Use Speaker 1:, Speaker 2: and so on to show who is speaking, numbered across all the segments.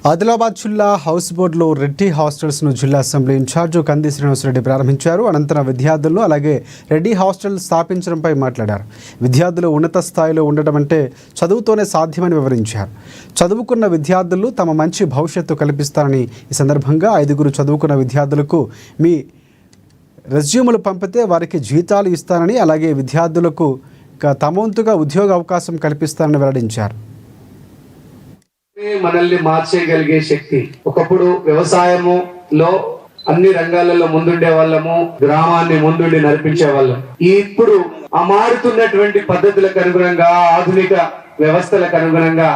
Speaker 1: ఆదిలాబాద్ జిల్లా హౌస్ బోర్డులో రెడ్డి హాస్టల్స్ను జిల్లా అసెంబ్లీ ఇన్ఛార్జు కంది శ్రీనివాసరెడ్డి ప్రారంభించారు. అనంతరం విద్యార్థులను అలాగే రెడ్డి హాస్టల్ స్థాపించడంపై మాట్లాడారు. విద్యార్థులు ఉన్నత స్థాయిలో ఉండటం అంటే చదువుతోనే సాధ్యమని వివరించారు. చదువుకున్న విద్యార్థులు తమ మంచి భవిష్యత్తు కల్పిస్తారని ఈ సందర్భంగా 5 చదువుకున్న విద్యార్థులకు మీ రెజ్యూములు పంపితే వారికి జీతాలు ఇస్తానని అలాగే విద్యార్థులకు తమ వంతుగా ఉద్యోగ అవకాశం కల్పిస్తారని వెల్లడించారు.
Speaker 2: మనల్ని మార్చేయగలిగే శక్తి. ఒకప్పుడు వ్యవసాయములో అన్ని రంగాలలో ముందుండే వాళ్ళము, గ్రామాన్ని ముందుండి నడిపించే వాళ్ళం. ఇప్పుడు ఆ మారుతున్నటువంటి పద్ధతులకు అనుగుణంగా, ఆధునిక వ్యవస్థలకు అనుగుణంగా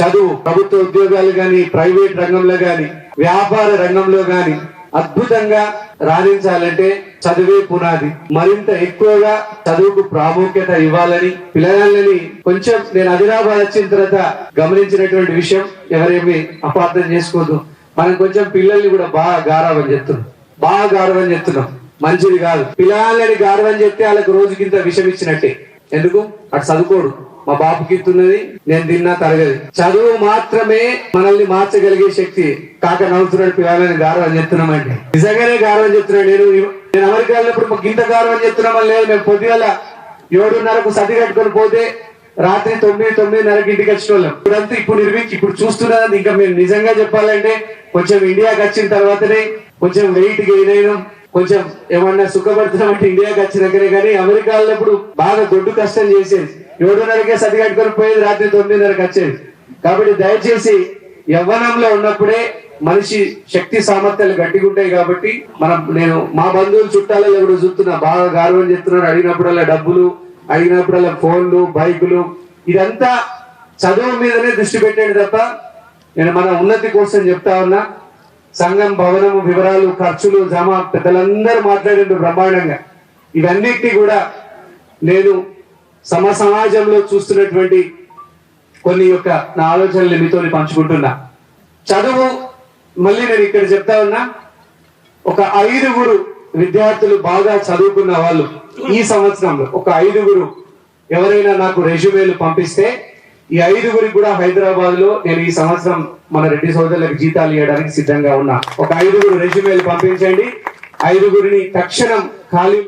Speaker 2: చదువు, ప్రభుత్వ ఉద్యోగాలు గాని, ప్రైవేట్ రంగంలో గాని, వ్యాపార రంగంలో గాని అద్భుతంగా రాణించాలంటే చదువే పునాది. మరింత ఎక్కువగా చదువుకు ప్రాముఖ్యత ఇవ్వాలని పిల్లలని కొంచెం నేను ఆదిలాబాద్ వచ్చిన తర్వాత గమనించినటువంటి విషయం, ఎవరేమి అపార్థం చేసుకోదు, మనం కొంచెం పిల్లల్ని కూడా బాగా గారాబం చెప్తున్నాం. మంచిది కాదు. పిల్లలని గారాబం చెప్తే వాళ్ళకి రోజుకింత విషం ఇచ్చినట్టే. ఎందుకు? అటు చదువుకోడు. మా బాపుకి ఇస్తున్నది, నేను తిన్నా తరగది. చదువు మాత్రమే మనల్ని మార్చగలిగే శక్తి. కాక నవ్వుతున్నాడు, పిల్లలని గారవం చెప్తున్నామండి. నిజంగానే గారవం చెప్తున్నాడు. నేను అమెరికా వెళ్ళినప్పుడు మాకు ఇంత గారవం చెప్తున్నామని లేదు. మేము పొద్దుగల 7:30కు సతి కట్టుకొని పోతే రాత్రి 9:30కి ఇంటికి వచ్చిన వాళ్ళం. ఇప్పుడంతా ఇప్పుడు చూస్తున్నది. ఇంకా మేము నిజంగా చెప్పాలంటే కొంచెం ఇండియాకి వచ్చిన తర్వాతనే కొంచెం వెయిట్ గెయిన్ అయినాం, కొంచెం ఏమన్నా సుఖపడుతున్నామంటే ఇండియాకి వచ్చినాకనే. కానీ అమెరికా వెళ్ళినప్పుడు బాగా దొడ్డు కష్టం చేసేది. 7:30కే సతి కట్టుకొని పోయేది, రాత్రి 9:30కి వచ్చేది. కాబట్టి దయచేసి యవ్వనంలో ఉన్నప్పుడే మనిషి శక్తి సామర్థ్యాలు గట్టిగా ఉంటాయి. కాబట్టి నేను మా బంధువులు చుట్టాలలో కూడా చూస్తున్నా, బాగా గౌరవం చెప్తున్నాడు. అడిగినప్పుడల్లా డబ్బులు, అడిగినప్పుడల్లా ఫోన్లు, బైకులు, ఇదంతా చదువు మీదనే దృష్టి పెట్టాడు తప్ప నేను మన ఉన్నతి కోసం చెప్తా ఉన్నా. సంఘం భవనము వివరాలు, ఖర్చులు, జమ పెద్దలందరూ మాట్లాడిండ్రు బ్రహ్మాండంగా. ఇవన్నిటినీ కూడా నేను సమాజంలో చూస్తున్నటువంటి కొన్ని నా ఆలోచనలు మీతో పంచుకుంటున్నా. చదువు మళ్ళీ నేను ఇక్కడ చెప్తా ఉన్నా, ఒక 5 విద్యార్థులు బాగా చదువుకున్న వాళ్ళు ఈ సంవత్సరంలో ఒక 5 ఎవరైనా నాకు రెజ్యూమేలు పంపిస్తే ఈ 5 కూడా హైదరాబాద్ లో నేను ఈ సంవత్సరం మన రెడ్డి సోదరులకు జీతాలు ఇవ్వడానికి సిద్ధంగా ఉన్నా. ఒక 5 రెజ్యూమేలు పంపించండి. 5 తక్షణం ఖాళీ